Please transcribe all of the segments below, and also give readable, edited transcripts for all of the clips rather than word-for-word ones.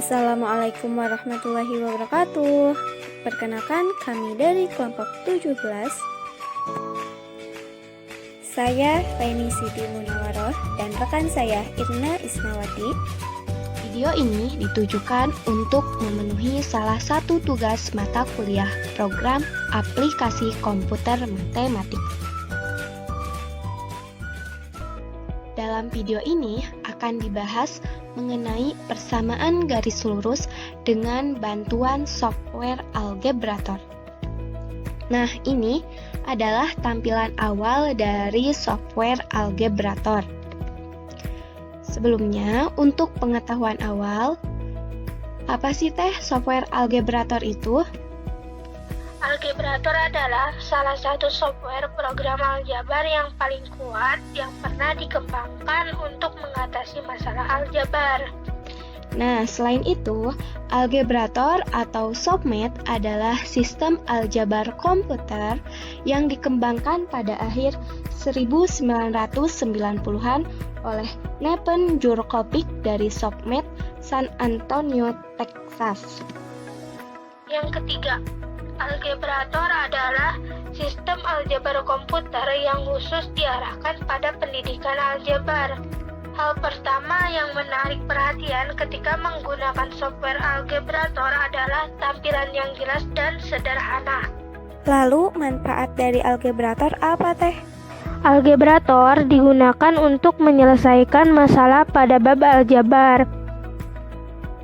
Assalamualaikum warahmatullahi wabarakatuh. Perkenalkan, kami dari kelompok 17. Saya Raini Siti Munawaroh dan rekan saya Irna Ismawati. Video ini ditujukan untuk memenuhi salah satu tugas mata kuliah program aplikasi komputer matematik. Dalam video ini akan dibahas mengenai persamaan garis lurus dengan bantuan software Algebrator. Nah, ini adalah tampilan awal dari software Algebrator. Sebelumnya, untuk pengetahuan awal, apa sih software Algebrator itu? Algebrator adalah salah satu software program aljabar yang paling kuat yang pernah dikembangkan untuk mengatasi masalah aljabar. Nah, selain itu, Algebrator atau SOFMAT adalah sistem aljabar komputer yang dikembangkan pada akhir 1990-an oleh Nepen Jurkovic dari SOFMAT San Antonio, Texas. Yang ketiga, Algebrator adalah sistem aljabar komputer yang khusus diarahkan pada pendidikan aljabar. Hal pertama yang menarik perhatian ketika menggunakan software Algebrator adalah tampilan yang jelas dan sederhana. Lalu, manfaat dari Algebrator apa teh? Algebrator digunakan untuk menyelesaikan masalah pada bab aljabar.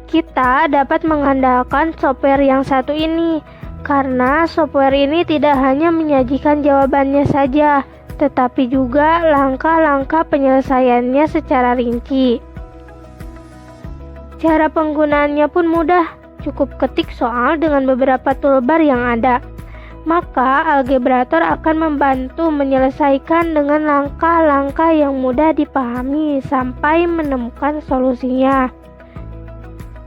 Kita dapat mengandalkan software yang satu ini, karena software ini tidak hanya menyajikan jawabannya saja, tetapi juga langkah-langkah penyelesaiannya secara rinci. Cara penggunaannya pun mudah, cukup ketik soal dengan beberapa toolbar yang ada. Maka Algebrator akan membantu menyelesaikan dengan langkah-langkah yang mudah dipahami sampai menemukan solusinya.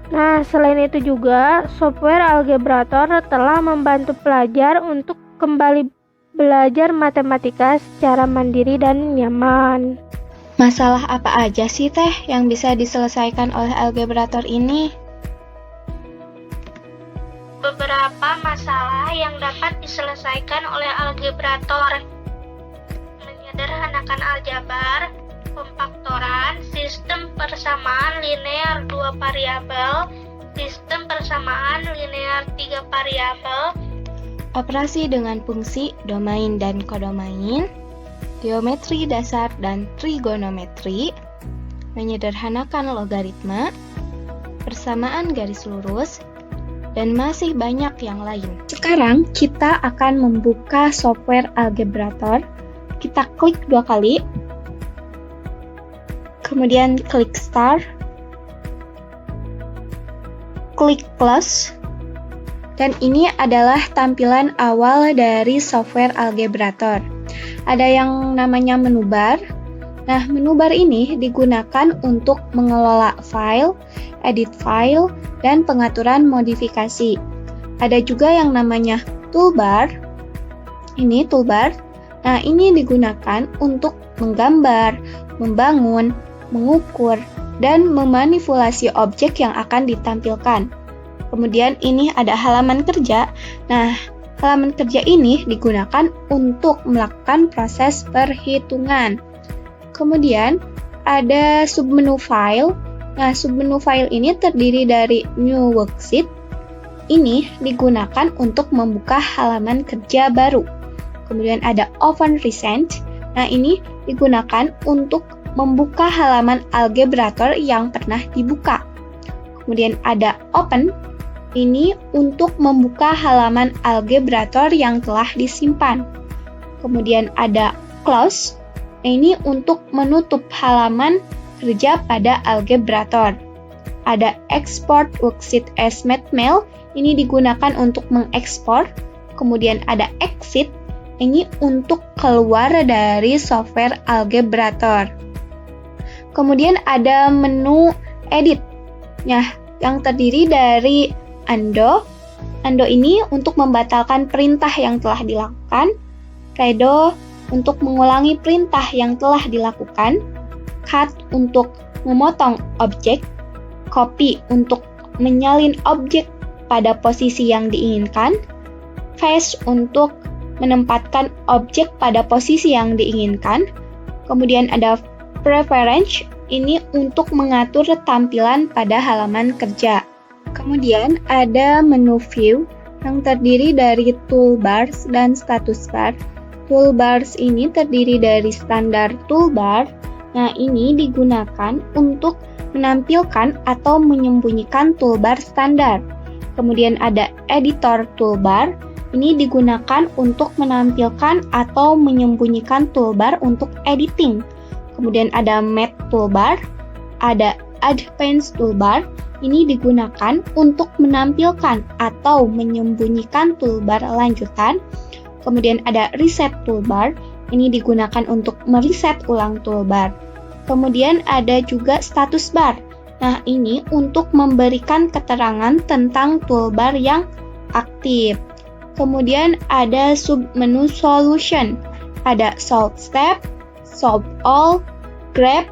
Nah, selain itu juga, software Algebrator telah membantu pelajar untuk kembali belajar matematika secara mandiri dan nyaman. Masalah apa aja sih yang bisa diselesaikan oleh Algebrator ini? Beberapa masalah yang dapat diselesaikan oleh Algebrator: menyederhanakan aljabar, pemfaktoran, sistem persamaan linear 2 variabel, sistem persamaan linear 3 variabel, operasi dengan fungsi, domain dan kodomain, geometri dasar dan trigonometri, menyederhanakan logaritma, persamaan garis lurus, dan masih banyak yang lain. Sekarang kita akan membuka software Algebrator. Kita klik 2 kali. Kemudian klik Start, klik Close, dan ini adalah tampilan awal dari software Algebrator. Ada yang namanya menu bar. Nah, menu bar ini digunakan untuk mengelola file, edit file, dan pengaturan modifikasi. Ada juga yang namanya toolbar. Ini toolbar. Nah, ini digunakan untuk menggambar, membangun, mengukur, dan memanipulasi objek yang akan ditampilkan. Kemudian ini ada halaman kerja. Nah, halaman kerja ini digunakan untuk melakukan proses perhitungan. Kemudian ada submenu file. Nah, submenu file ini terdiri dari new worksheet. Ini digunakan untuk membuka halaman kerja baru. Kemudian ada open recent. Nah, ini digunakan untuk membuka halaman Algebrator yang pernah dibuka. Kemudian ada open, ini untuk membuka halaman Algebrator yang telah disimpan. Kemudian ada close, ini untuk menutup halaman kerja pada Algebrator. Ada export worksheet as mathmail, ini digunakan untuk mengekspor. Kemudian ada exit, ini untuk keluar dari software Algebrator. Kemudian ada menu edit, yang terdiri dari undo. Undo ini untuk membatalkan perintah yang telah dilakukan. Redo untuk mengulangi perintah yang telah dilakukan. Cut untuk memotong objek. Copy untuk menyalin objek pada posisi yang diinginkan, face untuk menempatkan objek pada posisi yang diinginkan, kemudian ada preference, ini untuk mengatur tampilan pada halaman kerja. Kemudian ada menu view yang terdiri dari toolbars dan status bar. Toolbars ini terdiri dari standar toolbar. Nah, ini digunakan untuk menampilkan atau menyembunyikan toolbar standar. Kemudian ada editor toolbar. Ini digunakan untuk menampilkan atau menyembunyikan toolbar untuk editing. Kemudian ada math toolbar, ada advanced toolbar. Ini digunakan untuk menampilkan atau menyembunyikan toolbar lanjutan. Kemudian ada reset toolbar, ini digunakan untuk mereset ulang toolbar. Kemudian ada juga status bar. Nah, ini untuk memberikan keterangan tentang toolbar yang aktif. Kemudian ada submenu solution. Ada solve step, solve all, grab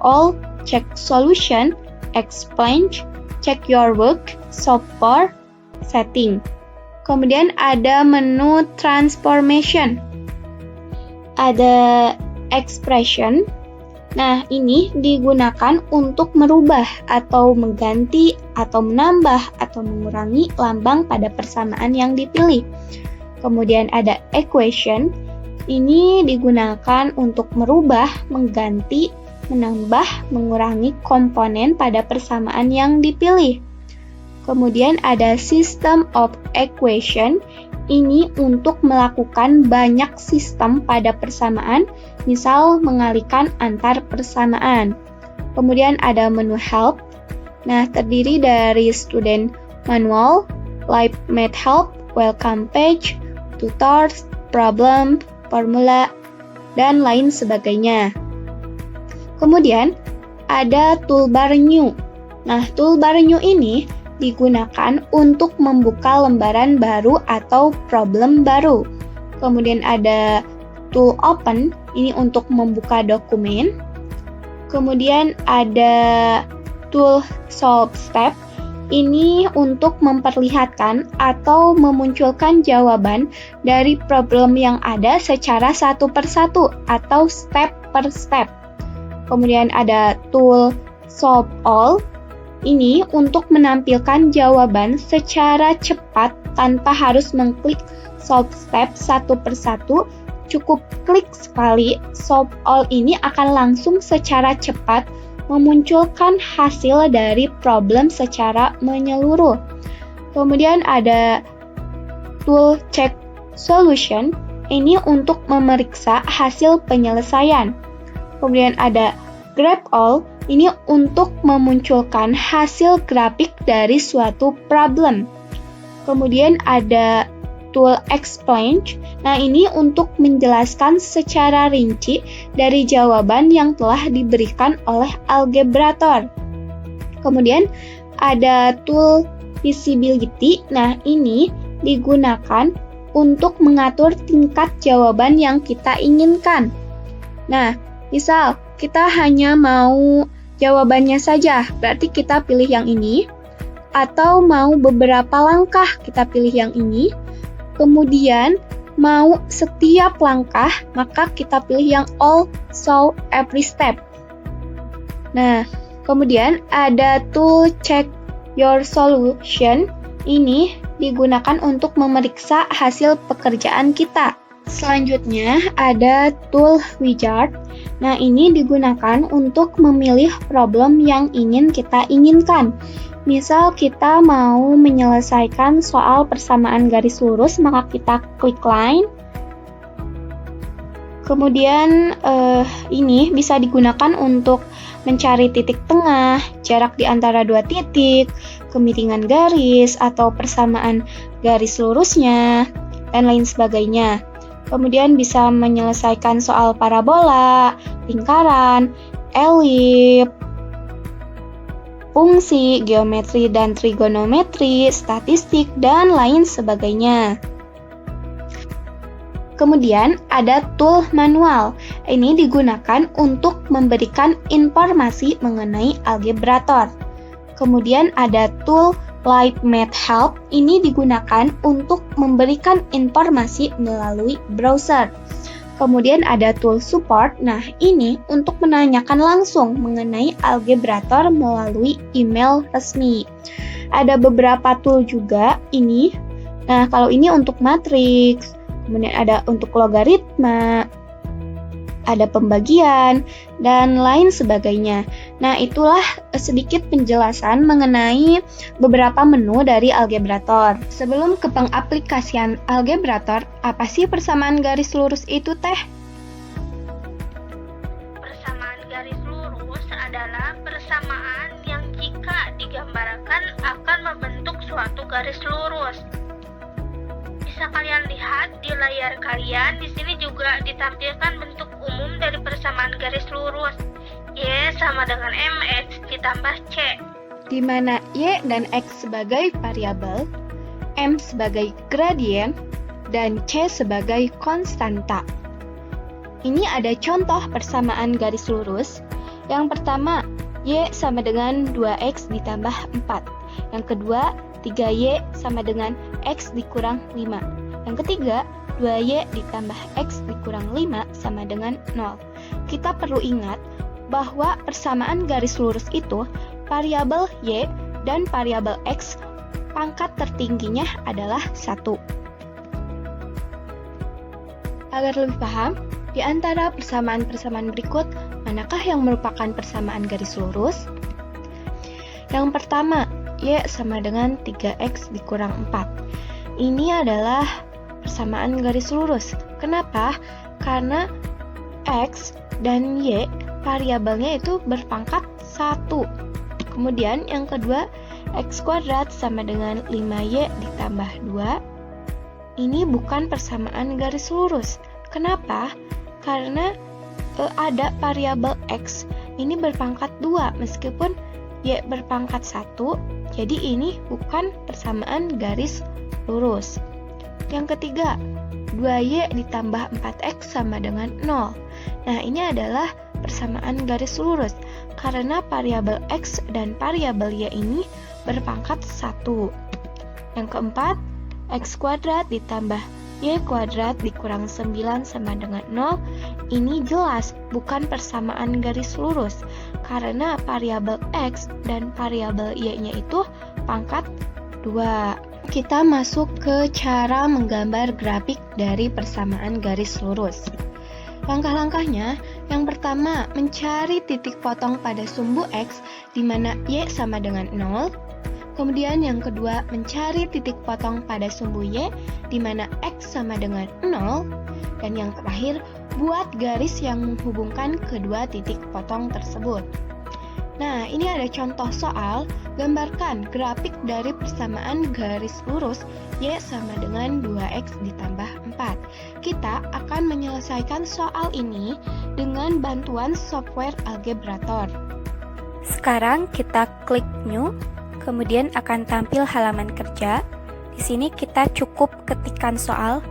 all, check solution, explain, check your work, solve for, setting. Kemudian ada menu transformation. Ada expression. Nah, ini digunakan untuk merubah atau mengganti atau menambah atau mengurangi lambang pada persamaan yang dipilih. Kemudian ada equation. Ini digunakan untuk merubah, mengganti, menambah, mengurangi komponen pada persamaan yang dipilih. Kemudian ada system of equation, ini untuk melakukan banyak sistem pada persamaan, misal mengalihkan antar persamaan. Kemudian ada menu help, nah terdiri dari student manual, live math help, welcome page, tutors, problem, formula, dan lain sebagainya. Kemudian ada toolbar new. Nah, toolbar new ini digunakan untuk membuka lembaran baru atau problem baru. Kemudian ada tool open, ini untuk membuka dokumen. Kemudian ada tool solve step, ini untuk memperlihatkan atau memunculkan jawaban dari problem yang ada secara satu persatu atau step per step. Kemudian ada tool solve all, ini untuk menampilkan jawaban secara cepat tanpa harus mengklik solve step satu persatu. Cukup klik sekali, solve all ini akan langsung secara cepat memunculkan hasil dari problem secara menyeluruh. Kemudian ada tool check solution, ini untuk memeriksa hasil penyelesaian. Kemudian ada grab all, ini untuk memunculkan hasil grafik dari suatu problem. Kemudian ada tool explain, nah ini untuk menjelaskan secara rinci dari jawaban yang telah diberikan oleh algebrator. Kemudian ada tool visibility, nah ini digunakan untuk mengatur tingkat jawaban yang kita inginkan. Nah, misal kita hanya mau jawabannya saja, berarti kita pilih yang ini. Atau mau beberapa langkah, kita pilih yang ini. Kemudian mau setiap langkah, maka kita pilih yang all, so every step. Nah, kemudian ada tool check your solution. Ini digunakan untuk memeriksa hasil pekerjaan kita. Selanjutnya ada tool wizard. Nah, ini digunakan untuk memilih problem yang ingin kita inginkan. Misal kita mau menyelesaikan soal persamaan garis lurus, maka kita klik line. Kemudian ini bisa digunakan untuk mencari titik tengah, jarak di antara dua titik, kemiringan garis atau persamaan garis lurusnya, dan lain sebagainya. Kemudian bisa menyelesaikan soal parabola, lingkaran, elip, fungsi, geometri dan trigonometri, statistik, dan lain sebagainya. Kemudian ada tool manual. Ini digunakan untuk memberikan informasi mengenai algebrator. Kemudian ada tool like MathHelp, ini digunakan untuk memberikan informasi melalui browser. Kemudian ada tool support, nah ini untuk menanyakan langsung mengenai Algebrator melalui email resmi. Ada beberapa tool juga ini, nah kalau ini untuk matriks, kemudian ada untuk logaritma, ada pembagian, dan lain sebagainya. Nah, itulah sedikit penjelasan mengenai beberapa menu dari Algebrator. Sebelum ke pengaplikasian Algebrator, apa sih persamaan garis lurus itu, Teh? Persamaan garis lurus adalah persamaan yang jika digambarkan akan membentuk suatu garis lurus. Bisa kalian lihat di layar kalian, di sini juga ditampilkan bentuk umum dari persamaan garis lurus. Y sama dengan mx ditambah c. Di mana Y dan X sebagai variabel, M sebagai gradien, dan C sebagai konstanta. Ini ada contoh persamaan garis lurus. Yang pertama, Y sama dengan 2X ditambah 4. Yang kedua, 3Y sama dengan X dikurang 5. Yang ketiga, 2Y ditambah X dikurang 5 sama dengan 0. Kita perlu ingat bahwa persamaan garis lurus itu variabel Y dan variabel X pangkat tertingginya adalah 1. Agar lebih paham, di antara persamaan-persamaan berikut, manakah yang merupakan persamaan garis lurus? Yang pertama, Y sama dengan 3X dikurang 4. Ini adalah persamaan garis lurus. Kenapa? Karena X dan Y variabelnya itu berpangkat 1. Kemudian yang kedua, X kuadrat sama dengan 5Y ditambah 2. Ini bukan persamaan garis lurus. Kenapa? Karena ada variabel X ini berpangkat 2 meskipun Y berpangkat 1, jadi ini bukan persamaan garis lurus. Yang ketiga, 2Y ditambah 4X sama dengan 0. Nah, ini adalah persamaan garis lurus karena variabel X dan variabel Y ini berpangkat 1. Yang keempat, X kuadrat ditambah Y kuadrat dikurang 9 sama dengan 0. Ini jelas bukan persamaan garis lurus karena variabel X dan variabel Y-nya itu pangkat 2. Kita masuk ke cara menggambar grafik dari persamaan garis lurus. Langkah-langkahnya, yang pertama, mencari titik potong pada sumbu X di mana Y sama dengan 0. Kemudian yang kedua, mencari titik potong pada sumbu Y di mana X sama dengan 0. Dan yang terakhir, buat garis yang menghubungkan kedua titik potong tersebut. Nah, ini ada contoh soal, gambarkan grafik dari persamaan garis lurus Y sama dengan 2X ditambah 4. Kita akan menyelesaikan soal ini dengan bantuan software Algebrator. Sekarang kita klik New, kemudian akan tampil halaman kerja. Di sini kita cukup ketikkan soal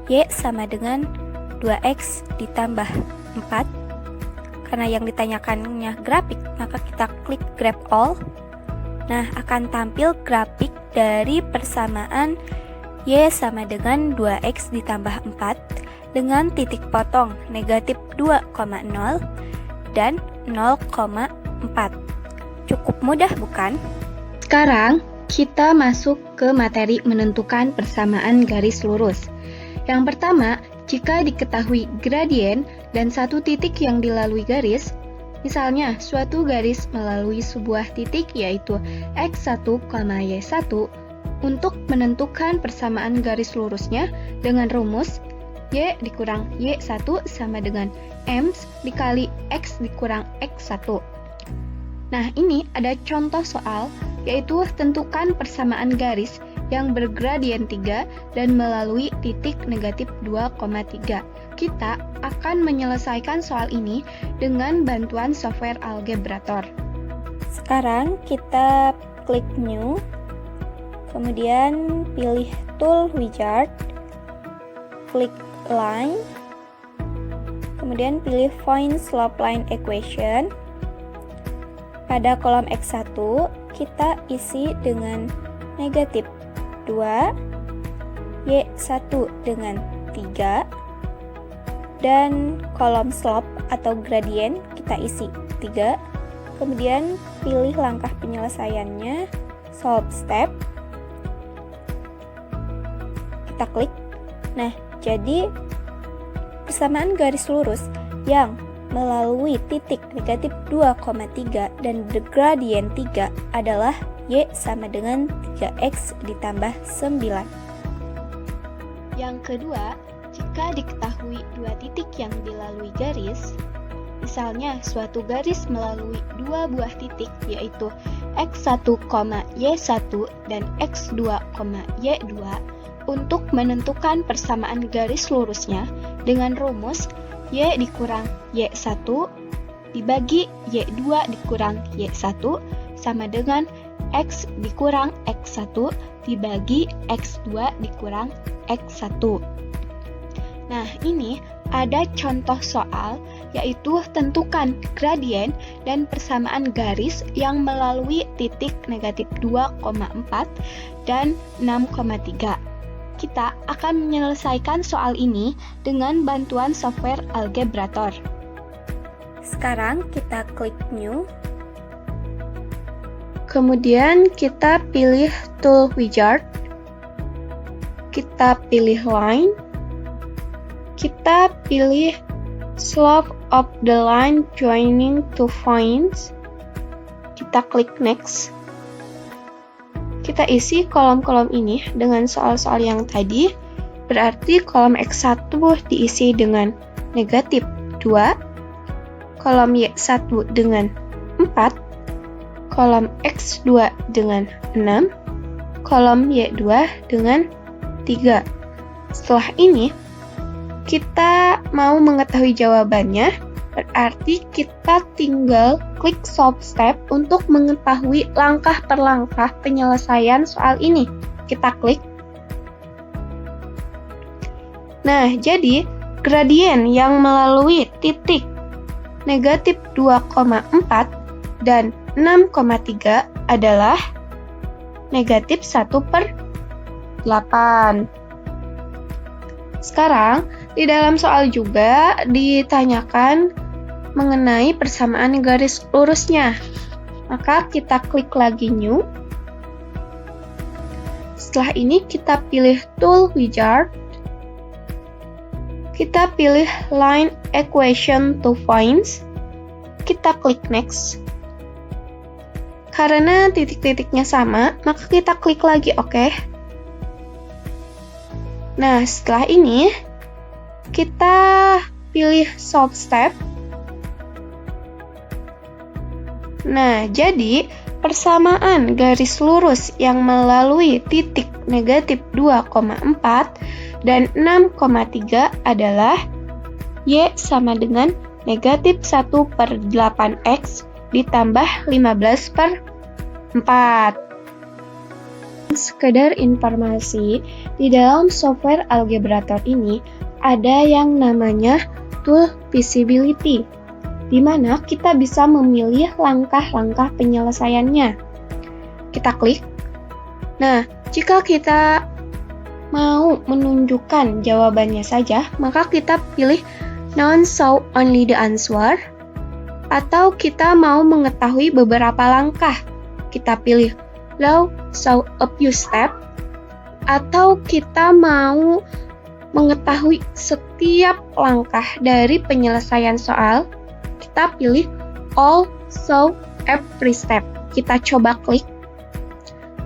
Y sama dengan 2X ditambah 4. Karena yang ditanyakannya grafik, maka kita klik Grab All. Nah, akan tampil grafik dari persamaan Y sama dengan 2X ditambah 4 dengan titik potong negatif 2,0 dan 0,4. Cukup mudah, bukan? Sekarang, kita masuk ke materi menentukan persamaan garis lurus. Yang pertama, jika diketahui gradien dan satu titik yang dilalui garis, misalnya suatu garis melalui sebuah titik yaitu X1, Y1, untuk menentukan persamaan garis lurusnya dengan rumus Y dikurang Y1 sama dengan M dikali X dikurang X1. Nah, ini ada contoh soal, yaitu tentukan persamaan garis yang bergradien 3 dan melalui titik negatif 2,3. Kita akan menyelesaikan soal ini dengan bantuan software Algebrator. Sekarang kita klik New, kemudian pilih Tool Wizard, klik Line, kemudian pilih Find Slope Line Equation. Pada kolom X1 kita isi dengan negatif 2, Y1 dengan 3, dan kolom slope atau gradien kita isi 3. Kemudian pilih langkah penyelesaiannya, solve step. Kita klik. Nah, jadi persamaan garis lurus yang melalui titik negatif 2,3 dan gradien 3 adalah Y sama dengan 3X ditambah 9. Yang kedua, jika diketahui dua titik yang dilalui garis, misalnya suatu garis melalui dua buah titik yaitu X1, Y1 dan X2, Y2, untuk menentukan persamaan garis lurusnya dengan rumus Y dikurang Y1 dibagi Y2 dikurang Y1 sama dengan X dikurang X1 dibagi X2 dikurang X1. Nah, ini ada contoh soal, yaitu tentukan gradien dan persamaan garis yang melalui titik negatif 2,4 dan 6,3. Kita akan menyelesaikan soal ini dengan bantuan software Algebrator. Sekarang kita klik New. Kemudian kita pilih Tool Wizard. Kita pilih Line. Kita pilih Slope of the line joining two points. Kita klik Next. Kita isi kolom-kolom ini dengan soal-soal yang tadi, berarti kolom X1 diisi dengan negatif 2, kolom Y1 dengan 4, kolom X2 dengan 6, kolom Y2 dengan 3. Setelah ini, kita mau mengetahui jawabannya, berarti kita tinggal klik solve step untuk mengetahui langkah per langkah penyelesaian soal ini. Kita klik. Nah, jadi gradien yang melalui titik negatif 2,4 dan 6,3 adalah negatif 1/8. Sekarang, di dalam soal juga ditanyakan mengenai persamaan garis lurusnya. Maka kita klik lagi New. Setelah ini kita pilih Tool Wizard. Kita pilih Line Equation to Points. Kita klik Next. Karena titik-titiknya sama, maka kita klik lagi OK. Nah, setelah ini kita pilih Solve Step. Nah, jadi persamaan garis lurus yang melalui titik negatif 2,4 dan 6,3 adalah Y sama dengan negatif 1/8X ditambah 15/4. Sekedar informasi, di dalam software Algebrator ini ada yang namanya Tool Visibility, di mana kita bisa memilih langkah-langkah penyelesaiannya. Kita klik. Nah, jika kita mau menunjukkan jawabannya saja, maka kita pilih None Show Only the Answer, atau kita mau mengetahui beberapa langkah, kita pilih Low Show a Few Step, atau kita mau mengetahui setiap langkah dari penyelesaian soal, kita pilih All Show Every Step. Kita coba klik.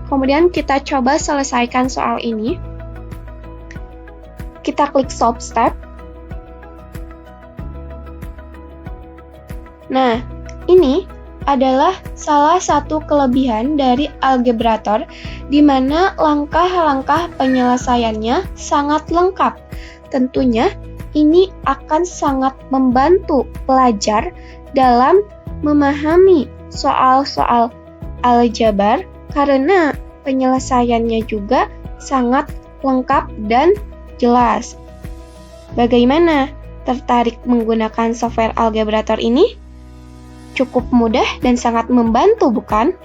Kemudian kita coba selesaikan soal ini. Kita klik Solve Step. Nah, ini adalah salah satu kelebihan dari Algebrator, di mana langkah-langkah penyelesaiannya sangat lengkap. Tentunya, ini akan sangat membantu pelajar dalam memahami soal-soal aljabar, karena penyelesaiannya juga sangat lengkap dan jelas. Bagaimana? Tertarik menggunakan software Algebrator ini? cukup mudah dan sangat membantu, bukan?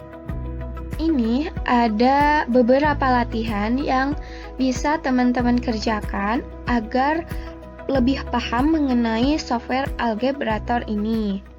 Ini ada beberapa latihan yang bisa teman-teman kerjakan agar lebih paham mengenai software Algebrator ini.